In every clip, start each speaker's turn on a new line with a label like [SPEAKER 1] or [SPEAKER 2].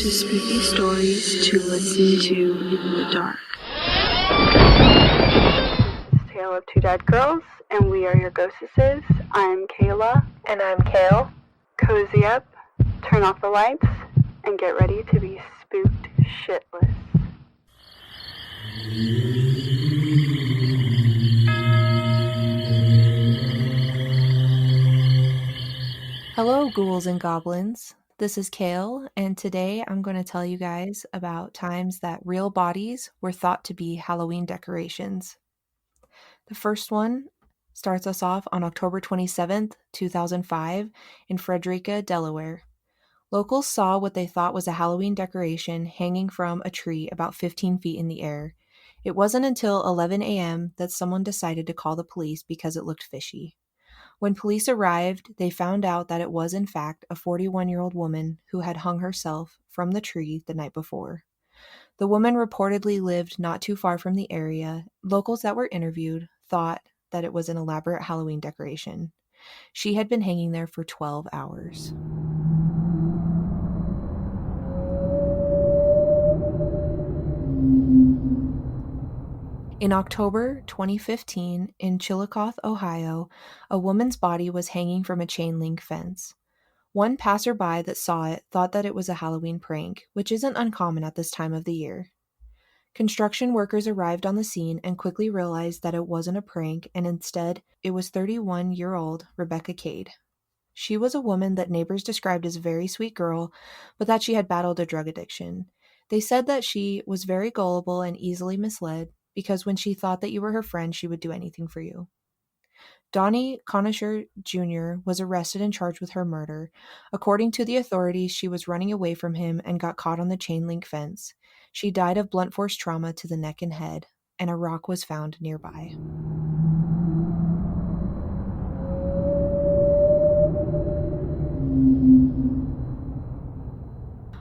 [SPEAKER 1] to spooky stories to listen to in the dark.
[SPEAKER 2] This is Tale of Two Dead Girls, and we are your ghostesses. I'm Kayla.
[SPEAKER 3] And I'm Kale.
[SPEAKER 2] Cozy up, turn off the lights, and get ready to be spooked shitless.
[SPEAKER 3] Hello, ghouls and goblins. This is Kale, and today I'm going to tell you guys about times that real bodies were thought to be Halloween decorations. The first one starts us off on October 27th, 2005, in Frederica, Delaware. Locals saw what they thought was a Halloween decoration hanging from a tree about 15 feet in the air. It wasn't until 11 a.m. that someone decided to call the police because it looked fishy. When police arrived, they found out that it was, in fact, a 41-year-old woman who had hung herself from the tree the night before. The woman reportedly lived not too far from the area. Locals that were interviewed thought that it was an elaborate Halloween decoration. She had been hanging there for 12 hours. In October 2015, in Chillicothe, Ohio, a woman's body was hanging from a chain link fence. One passerby that saw it thought that it was a Halloween prank, which isn't uncommon at this time of the year. Construction workers arrived on the scene and quickly realized that it wasn't a prank, and instead, it was 31-year-old Rebecca Cade. She was a woman that neighbors described as a very sweet girl, but that she had battled a drug addiction. They said that she was very gullible and easily misled, because when she thought that you were her friend, she would do anything for you. Donnie Conisher Jr. was arrested and charged with her murder. According to the authorities, she was running away from him and got caught on the chain link fence. She died of blunt force trauma to the neck and head, and a rock was found nearby.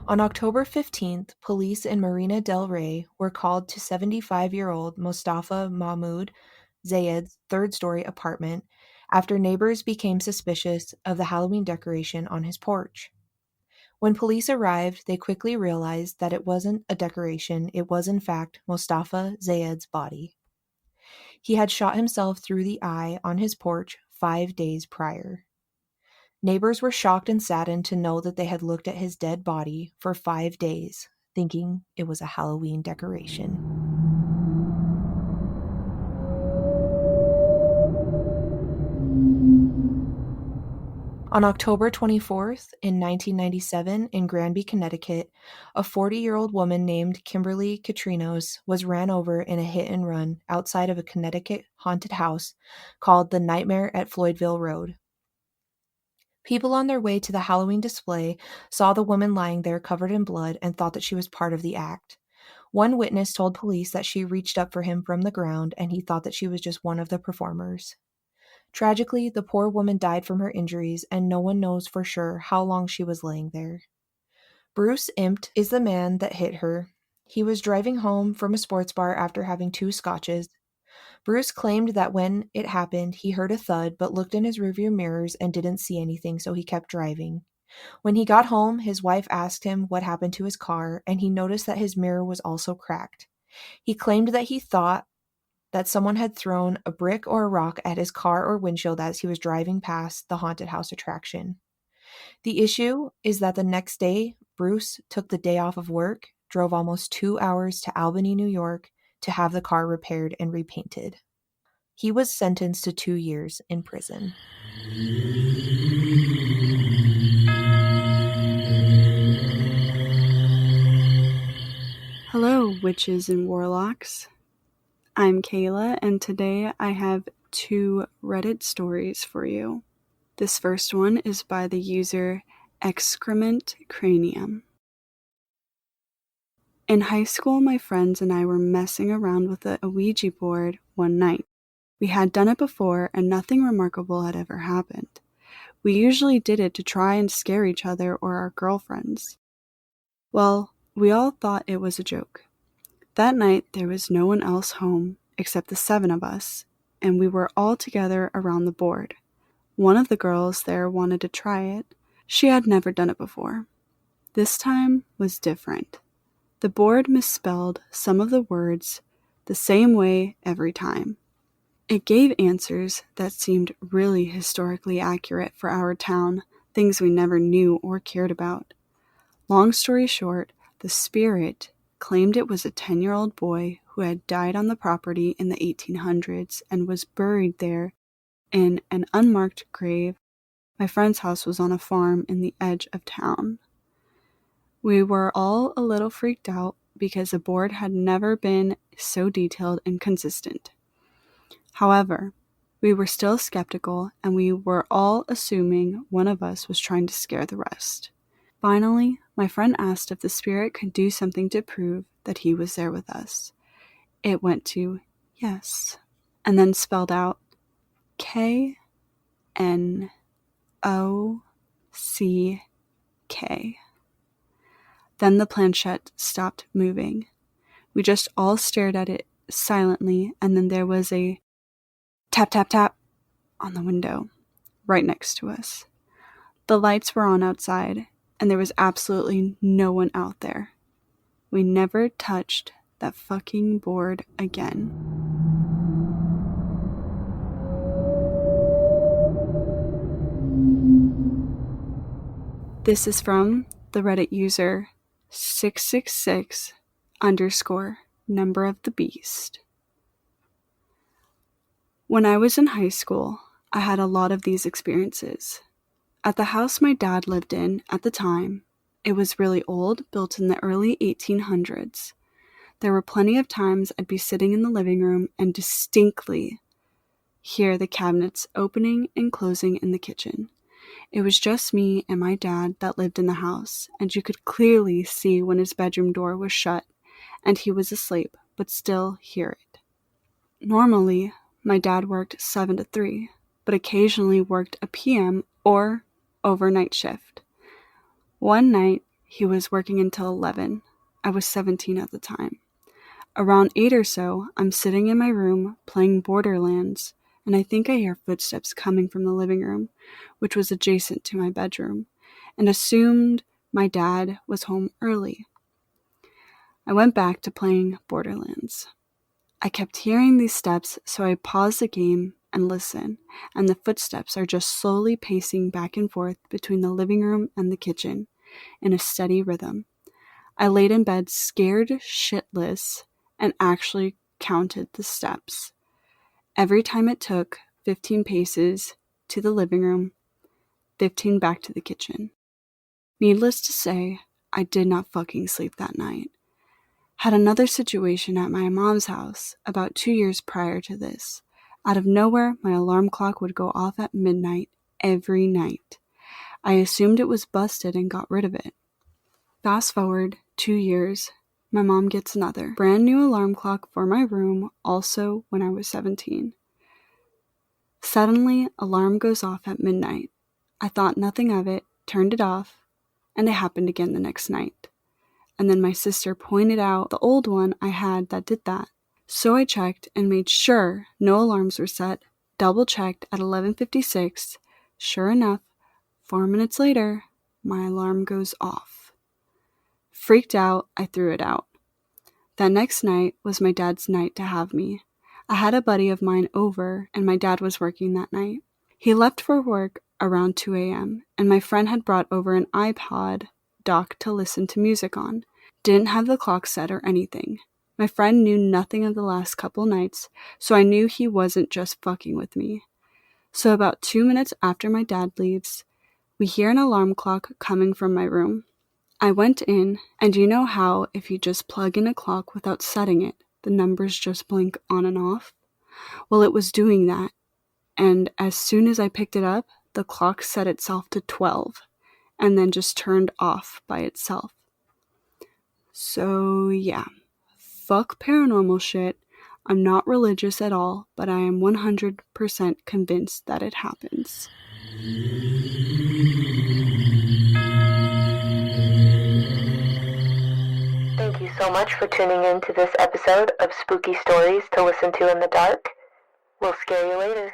[SPEAKER 3] On October 15th, police in Marina del Rey were called to 75-year-old Mustafa Mahmoud Zayed's third-story apartment after neighbors became suspicious of the Halloween decoration on his porch. When police arrived, they quickly realized that it wasn't a decoration, it was in fact Mustafa Zayed's body. He had shot himself through the eye on his porch 5 days prior. Neighbors were shocked and saddened to know that they had looked at his dead body for 5 days, thinking it was a Halloween decoration. On October 24th, in 1997, in Granby, Connecticut, a 40-year-old woman named Kimberly Katrinos was ran over in a hit-and-run outside of a Connecticut haunted house called the Nightmare at Floydville Road. People on their way to the Halloween display saw the woman lying there covered in blood and thought that she was part of the act. One witness told police that she reached up for him from the ground and he thought that she was just one of the performers. Tragically, the poor woman died from her injuries and no one knows for sure how long she was laying there. Bruce Impt is the man that hit her. He was driving home from a sports bar after having 2 scotches. Bruce claimed that when it happened, he heard a thud but looked in his rearview mirrors and didn't see anything, so he kept driving. When he got home, his wife asked him what happened to his car, and he noticed that his mirror was also cracked. He claimed that he thought that someone had thrown a brick or a rock at his car or windshield as he was driving past the haunted house attraction. The issue is that the next day, Bruce took the day off of work, drove almost 2 hours to Albany, New York, to have the car repaired and repainted. He was sentenced to 2 years in prison.
[SPEAKER 1] Hello, witches and warlocks. I'm Kayla, and today I have 2 Reddit stories for you. This first one is by the user Excrement Cranium. In high school, my friends and I were messing around with a Ouija board one night. We had done it before, and nothing remarkable had ever happened. We usually did it to try and scare each other or our girlfriends. Well, we all thought it was a joke. That night, there was no one else home except the 7 of us, and we were all together around the board. One of the girls there wanted to try it. She had never done it before. This time was different. The board misspelled some of the words the same way every time. It gave answers that seemed really historically accurate for our town, things we never knew or cared about. Long story short, the spirit claimed it was a 10-year-old boy who had died on the property in the 1800s and was buried there in an unmarked grave. My friend's house was on a farm in the edge of town. We were all a little freaked out because the board had never been so detailed and consistent. However, we were still skeptical and we were all assuming one of us was trying to scare the rest. Finally, my friend asked if the spirit could do something to prove that he was there with us. It went to yes, and then spelled out KNOCK. Then the planchette stopped moving. We just all stared at it silently, and then there was a tap, tap, tap on the window right next to us. The lights were on outside, and there was absolutely no one out there. We never touched that fucking board again. This is from the Reddit user 666_number of the beast. When I was in high school, I had a lot of these experiences. At the house my dad lived in at the time, it was really old, built in the early 1800s. There were plenty of times I'd be sitting in the living room and distinctly hear the cabinets opening and closing in the kitchen. It was just me and my dad that lived in the house, and you could clearly see when his bedroom door was shut and he was asleep, but still hear it. Normally, my dad worked 7 to 3, but occasionally worked a PM or overnight shift. One night, he was working until 11. I was 17 at the time. Around 8 or so, I'm sitting in my room playing Borderlands, and I think I hear footsteps coming from the living room, which was adjacent to my bedroom, and assumed my dad was home early. I went back to playing Borderlands. I kept hearing these steps, so I paused the game and listened, and the footsteps are just slowly pacing back and forth between the living room and the kitchen in a steady rhythm. I laid in bed scared shitless and actually counted the steps. Every time it took 15 paces to the living room, 15 back to the kitchen. Needless to say, I did not fucking sleep that night. Had another situation at my mom's house about 2 years prior to this. Out of nowhere, my alarm clock would go off at midnight every night. I assumed it was busted and got rid of it. Fast forward 2 years, my mom gets another brand new alarm clock for my room, also when I was 17. Suddenly, alarm goes off at midnight. I thought nothing of it, turned it off, and it happened again the next night. And then my sister pointed out the old one I had that did that. So I checked and made sure no alarms were set, double-checked at 11:56. Sure enough, 4 minutes later, my alarm goes off. Freaked out, I threw it out. That next night was my dad's night to have me. I had a buddy of mine over, and my dad was working that night. He left for work around 2 a.m., and my friend had brought over an iPod dock to listen to music on. Didn't have the clock set or anything. My friend knew nothing of the last couple nights, so I knew he wasn't just fucking with me. So about 2 minutes after my dad leaves, we hear an alarm clock coming from my room. I went in, and you know how if you just plug in a clock without setting it, the numbers just blink on and off? Well, it was doing that, and as soon as I picked it up, the clock set itself to 12, and then just turned off by itself. So yeah, fuck paranormal shit. I'm not religious at all, but I am 100% convinced that it happens.
[SPEAKER 2] Thank you so much for tuning in to this episode of Spooky Stories to Listen to in the Dark. We'll scare you later.